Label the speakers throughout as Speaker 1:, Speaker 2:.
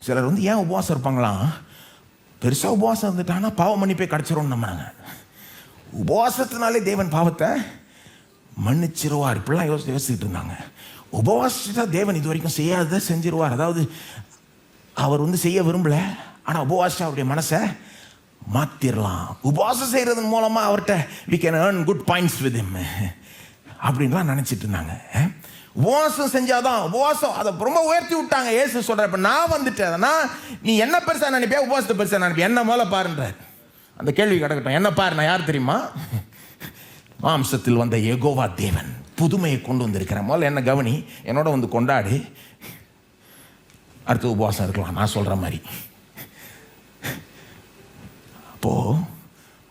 Speaker 1: சிலர் வந்து ஏன் உபவாசம் இருப்பாங்களாம், பெருசாக உபவாசம் இருந்துட்டாங்கன்னா பாவம் மன்னிப்பே கிடச்சிரும்னு நம்பினாங்க. உபவாசத்தினாலே தேவன் பாவத்தை மன்னிச்சிருவார், இப்படிலாம் யோசிச்சுட்டு இருந்தாங்க. உபவாசிச்சா தேவன் இது வரைக்கும் செய்யாததை செஞ்சிருவார். அதாவது அவர் வந்து செய்ய விரும்பல, ஆனால் உபவாசிச்சா அவருடைய மனசை மாற்றிடலாம். உபவாசம் செய்கிறதன் மூலமாக அவர்கிட்ட we can earn good points with him அப்படின்லாம் நினச்சிட்டு இருந்தாங்க. உபவாசம் செஞ்சாதான் உபவாசம் அதை ரொம்ப உயர்த்தி விட்டாங்க. ஏசு சொல்கிற, இப்போ நான் வந்துட்டேன்னா நீ என்ன பெருசாக நினைப்பியா, உபவாசத்தை பெருசாக நினைப்பியா, என்ன மேலே பாருன்ற அந்த கேள்வி கிடக்கட்டும். என்ன பாரு, நான் யார் தெரியுமா? மாம்சத்தில் வந்த யெகோவா தேவன், புதுமையை கொண்டு வந்திருக்கிறேன். முதல்ல என்ன கவனி, என்னோட வந்து கொண்டாடு, அடுத்து உபவாசம் இருக்கலாம் நான் சொல்கிற மாதிரி. அப்போது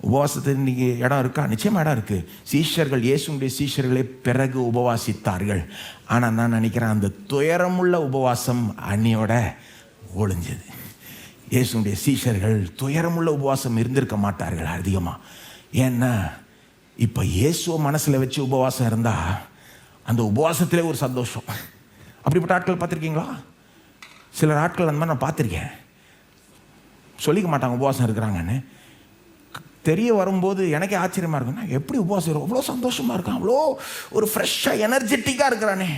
Speaker 1: உபவாசத்துக்கு இன்றைக்கி இடம் இருக்கா? நிச்சயமாக இடம் இருக்குது. சீஷர்கள், இயேசுடைய சீஷர்களே பிறகு உபவாசித்தார்கள். ஆனால் நான் நினைக்கிறேன் அந்த துயரமுள்ள உபவாசம் அன்னியோட ஒழிஞ்சது. இயேசுடைய சீஷர்கள் துயரமுள்ள உபவாசம் இருந்திருக்க மாட்டார்கள் அதிகமாக. ஏன்னா இப்போ இயேசுவை மனசில் வச்சு உபவாசம் இருந்தால் அந்த உபவாசத்திலே ஒரு சந்தோஷம். அப்படிப்பட்ட ஆட்கள் பார்த்துருக்கீங்களா? சிலர் ஆட்கள் அந்த மாதிரி நான் பார்த்துருக்கேன். சொல்லிக்க மாட்டாங்க உபவாசம் இருக்கிறாங்கன்னு. தெரிய வரும்போது எனக்கே ஆச்சரியமாக இருக்குன்னா, எப்படி உபவாசம் இருக்கும், அவ்வளோ சந்தோஷமாக இருக்கான், அவ்வளோ ஒரு ஃப்ரெஷ்ஷாக எனர்ஜெட்டிக்காக இருக்கிறானே,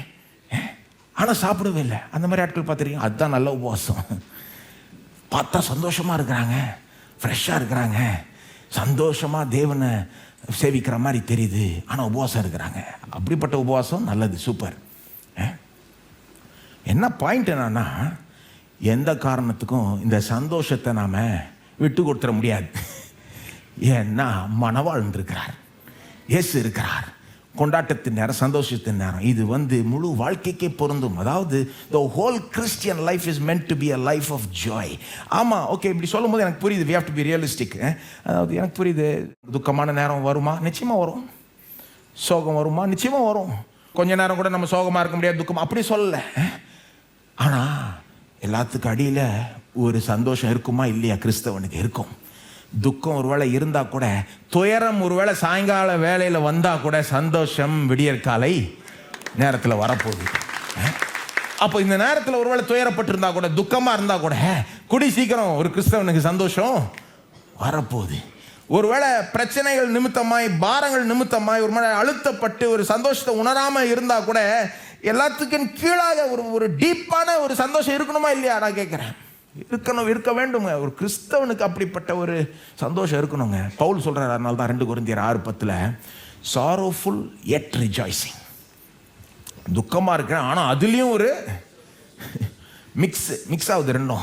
Speaker 1: ஆனால் சாப்பிடவே இல்லை. அந்த மாதிரி ஆட்கள் பார்த்துருக்கீங்க? அதுதான் நல்ல உபவாசம். பார்த்தா சந்தோஷமாக இருக்கிறாங்க, ஃப்ரெஷ்ஷாக இருக்கிறாங்க, சந்தோஷமாக தேவனை சேவிக்கிற மாதிரி தெரியுது, ஆனால் உபவாசம் இருக்கிறாங்க. அப்படிப்பட்ட உபவாசம் நல்லது, சூப்பர். என்ன பாயிண்ட் என்னன்னா, எந்த காரணத்துக்கும் இந்த சந்தோஷத்தை நாம் விட்டு கொடுத்துட முடியாது. ஏன்னா மணவாளன் இருக்கிறார், இயேசு இருக்கிறார். கொண்டாட்டத்தின் நேரம், சந்தோஷத்தின் நேரம், இது வந்து முழு வாழ்க்கைக்கே பொருந்தும். அதாவது the whole Christian life is meant to be a life of joy. ஆமாம், ஓகே, இப்படி சொல்லும் போது எனக்கு புரியுது. we have to be realistic. அதாவது எனக்கு புரியுது, துக்கமான நேரம் வருமா? நிச்சயமாக வரும். சோகம் வருமா? நிச்சயமாக வரும். கொஞ்ச நேரம் கூட நம்ம சோகமாக இருக்க முடியாது, துக்கம் அப்படி சொல்லலை. ஆனால் எல்லாத்துக்கும் அடியில் ஒரு சந்தோஷம் இருக்குமா இல்லையா? கிறிஸ்தவனுக்கு இருக்கும். துக்கம் ஒருவேளை இருந்தால் கூட, துயரம் ஒருவேளை சாயங்கால வேலையில் வந்தால் கூட, சந்தோஷம் விடியற்காலை நேரத்தில் வரப்போகுது. அப்போ இந்த நேரத்தில் ஒருவேளை துயரப்பட்டிருந்தா கூட, துக்கமாக இருந்தால் கூட, கூடி சீக்கிரம் ஒரு கிறிஸ்தவனுக்கு சந்தோஷம் வரப்போகுது. ஒருவேளை பிரச்சனைகள் நிமித்தமாய், பாரங்கள் நிமித்தமாய் ஒரு மாதிரி அழுத்தப்பட்டு ஒரு சந்தோஷத்தை உணராமல் இருந்தால் கூட, எல்லாத்துக்கும் கீழாக ஒரு டீப்பான ஒரு சந்தோஷம் இருக்கணுமா இல்லையா? நான் கேட்குறேன். இருக்கணும், இருக்க வேண்டுங்க. ஒரு கிறிஸ்தவனுக்கு அப்படிப்பட்ட ஒரு சந்தோஷம் இருக்கணுங்க. பவுல் சொல்கிறார், அதனால தான் 2 கொரிந்தியர் 6:10 சாரோஃபுல் yet rejoicing. துக்கமாக இருக்கிறேன், ஆனால் அதுலேயும் ஒரு மிக்ஸ் ஆகுது ரெண்டும்.